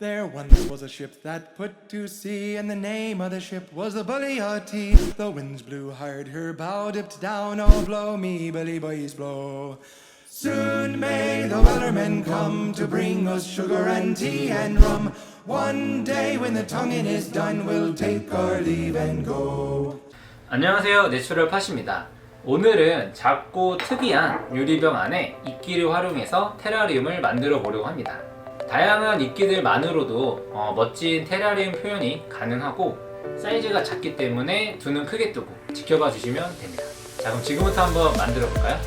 There once was a ship that put to sea, and the name of the ship was the Bully-O-Tea. The winds blew hard, her bow dipped down, oh blow me, bully boys blow. Soon may the wellermen come to bring us sugar and tea and rum. One day when the tonguing is done, we'll take our leave and go. 안녕하세요, 내추럴팟입니다. 오늘은 작고 특이한 유리병 안에 이끼를 활용해서 테라리움을 만들어 보려고 합니다. 다양한 이끼들만으로도 멋진 테라리움 표현이 가능하고 사이즈가 작기 때문에 두 눈 크게 뜨고 지켜봐 주시면 됩니다. 자, 그럼 지금부터 한번 만들어 볼까요?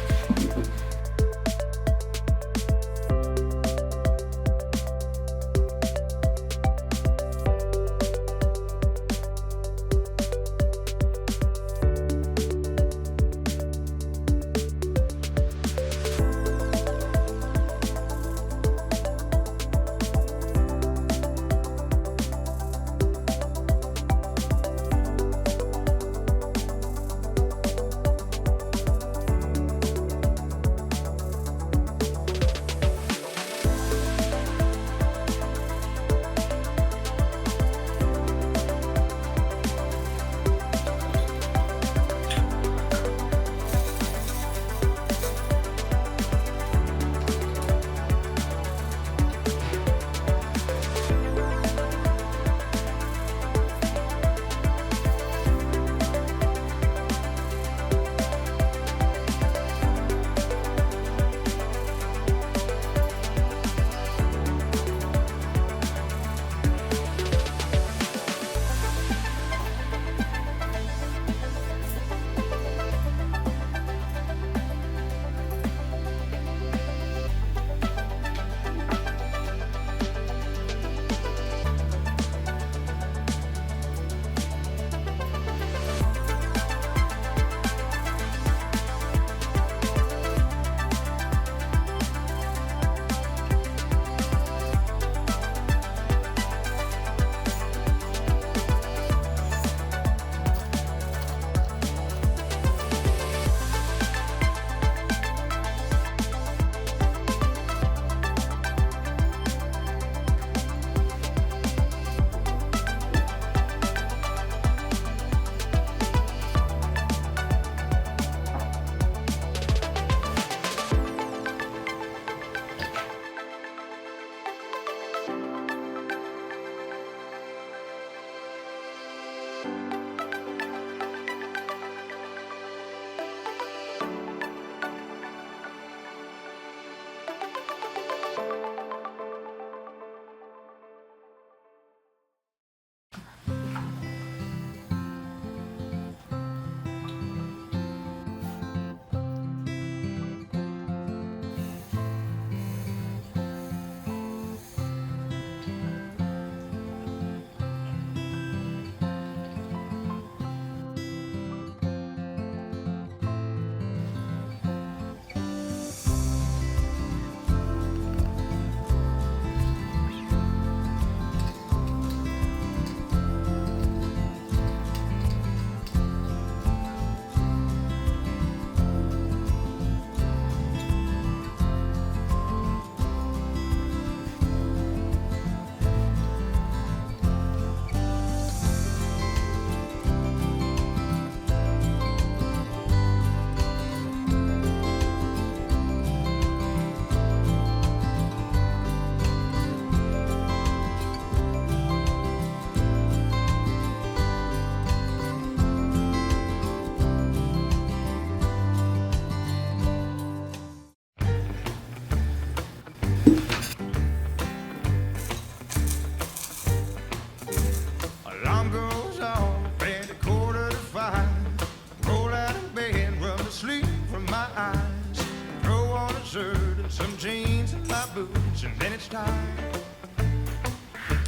Some jeans and my boots, and then it's time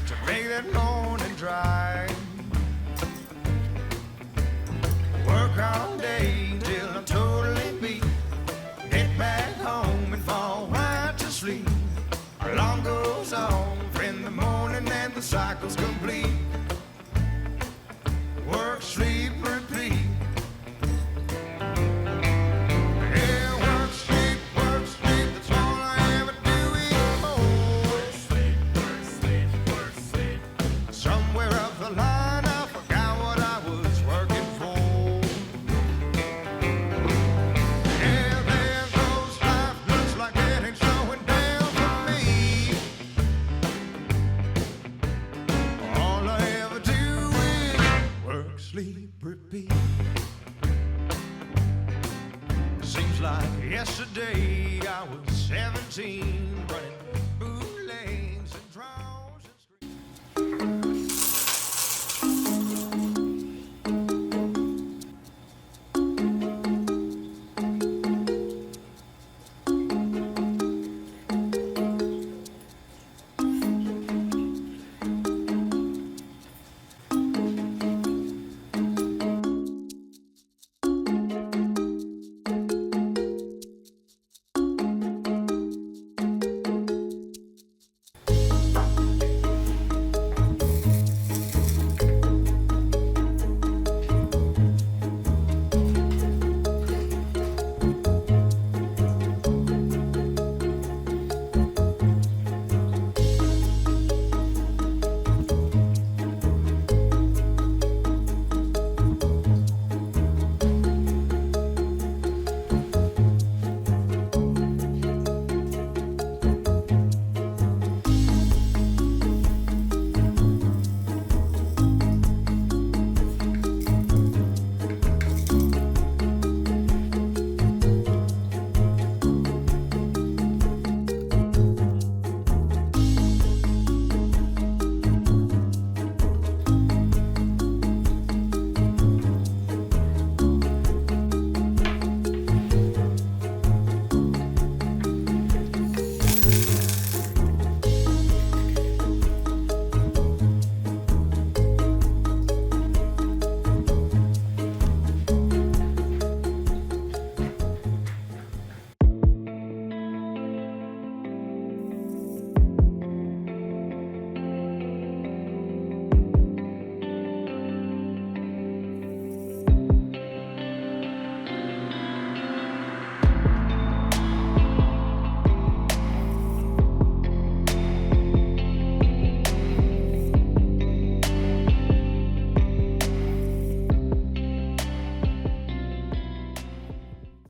to make that morning drive. Work all day till I'm totally beat. Get back home and fall right to sleep. Alarm goes off in the morning and the cycle's complete.